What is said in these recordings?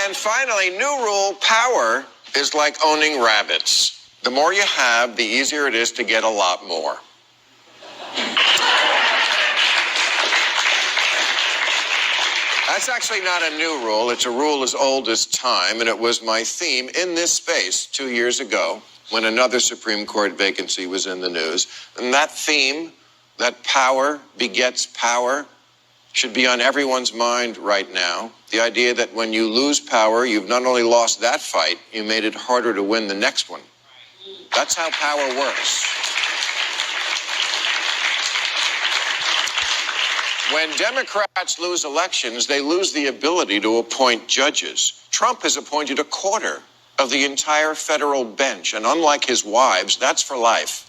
And finally, new rule, power is like owning rabbits. The more you have, the easier it is to get a lot more. That's actually not a new rule. It's a rule as old as time, and it was my theme in this space 2 years ago when another Supreme Court vacancy was in the news. And that theme, that power begets power, should be on everyone's mind right now. The idea that when you lose power, you've not only lost that fight, you made it harder to win the next one. That's how power works. When Democrats lose elections, they lose the ability to appoint judges. Trump has appointed a quarter of the entire federal bench, and unlike his wives, that's for life.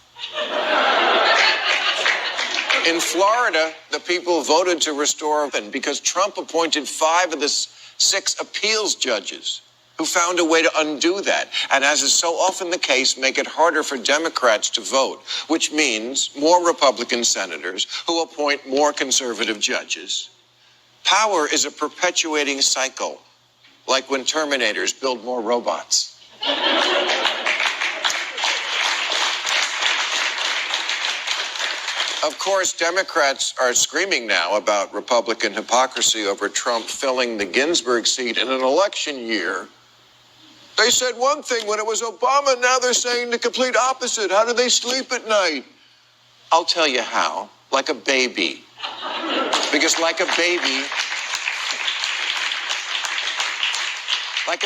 In Florida, the people voted to restore it because Trump appointed 5 of the 6 appeals judges who found a way to undo that. And as is so often the case, make it harder for Democrats to vote, which means more Republican senators who appoint more conservative judges. Power is a perpetuating cycle, like when Terminators build more robots. Of course, Democrats are screaming now about Republican hypocrisy over Trump filling the Ginsburg seat in an election year. They said one thing when it was Obama, now they're saying the complete opposite. How do they sleep at night? I'll tell you how. Like a baby. Because like a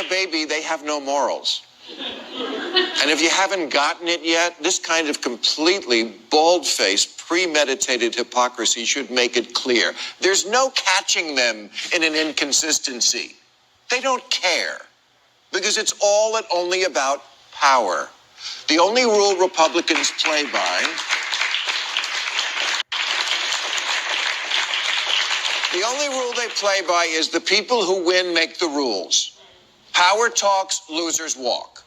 baby, they have no morals. And if you haven't gotten it yet, this kind of completely bald-faced, premeditated hypocrisy should make it clear. There's no catching them in an inconsistency. They don't care. Because it's all and only about power. The only rule Republicans play by, is the people who win make the rules. Power talks, losers walk.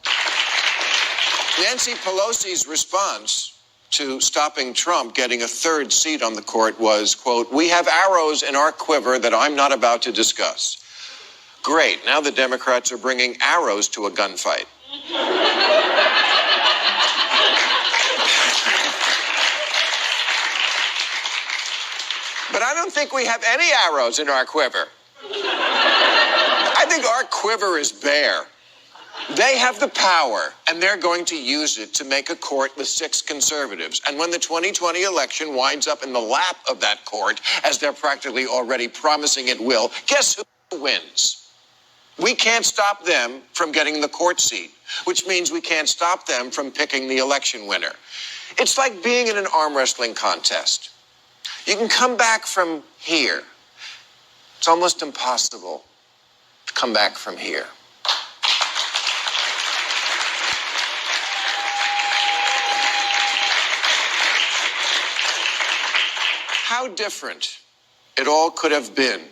Nancy Pelosi's response to stopping Trump getting a 3rd seat on the court was, quote, "We have arrows in our quiver that I'm not about to discuss." Great, now the Democrats are bringing arrows to a gunfight. But I don't think we have any arrows in our quiver. I think our quiver is bare. They have the power, and they're going to use it to make a court with 6 conservatives. And when the 2020 election winds up in the lap of that court, as they're practically already promising it will, guess who wins? We can't stop them from getting the court seat, which means we can't stop them from picking the election winner. It's like being in an arm wrestling contest. You can come back from here. It's almost impossible to come back from here. How different it all could have been.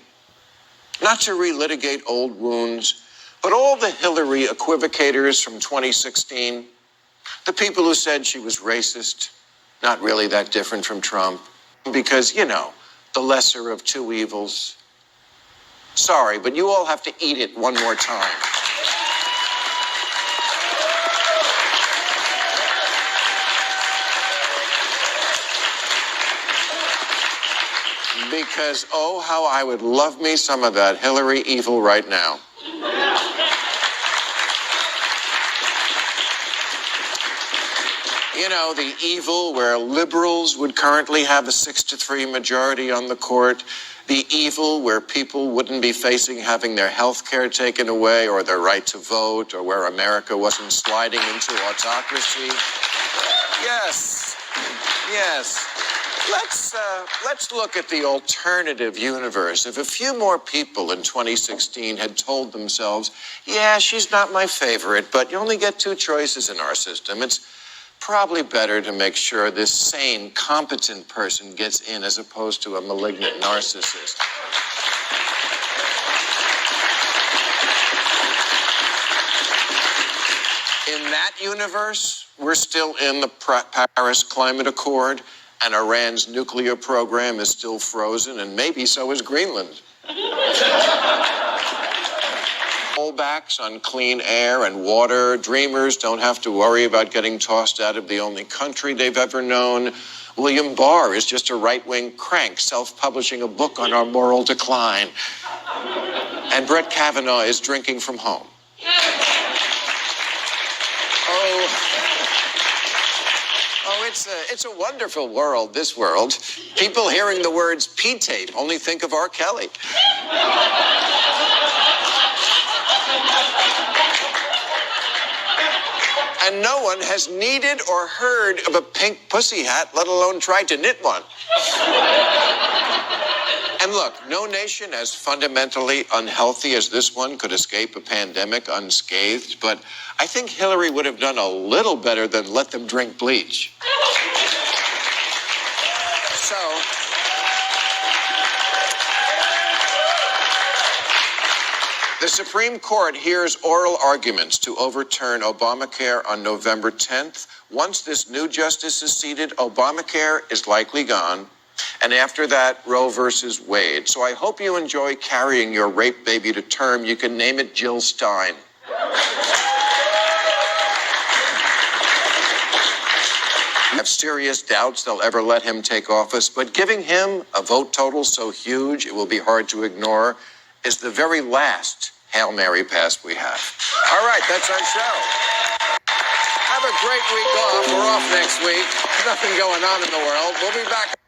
Not to relitigate old wounds, but all the Hillary equivocators from 2016, the people who said she was racist, not really that different from Trump, because, you know, the lesser of 2 evils. Sorry, but you all have to eat it one more time. Because, oh, how I would love me some of that Hillary evil right now. You know, the evil where liberals would currently have a 6-3 majority on the court. The evil where people wouldn't be facing having their health care taken away or their right to vote, or where America wasn't sliding into autocracy. Yes. Let's look at the alternative universe. If a few more people in 2016 had told themselves, yeah, she's not my favorite, but you only get 2 choices in our system. It's probably better to make sure this sane, competent person gets in as opposed to a malignant narcissist. In that universe, we're still in the Paris Climate Accord, and Iran's nuclear program is still frozen, and maybe so is Greenland. rollbacks on clean air and water. Dreamers don't have to worry about getting tossed out of the only country they've ever known. William Barr is just a right-wing crank self-publishing a book on our moral decline. And Brett Kavanaugh is drinking from home. It's a wonderful world, this world. People hearing the words P-tape only think of R. Kelly. And no one has needed or heard of a pink pussy hat, let alone tried to knit one. And look, no nation as fundamentally unhealthy as this one could escape a pandemic unscathed, but I think Hillary would have done a little better than let them drink bleach. So, the Supreme Court hears oral arguments to overturn Obamacare on November 10th. Once this new justice is seated, Obamacare is likely gone. And after that, Roe versus Wade. So I hope you enjoy carrying your rape baby to term. You can name it Jill Stein. I have serious doubts they'll ever let him take office, but giving him a vote total so huge it will be hard to ignore is the very last Hail Mary pass we have. All right, that's our show. Have a great week off. We're off next week. Nothing going on in the world. We'll be back.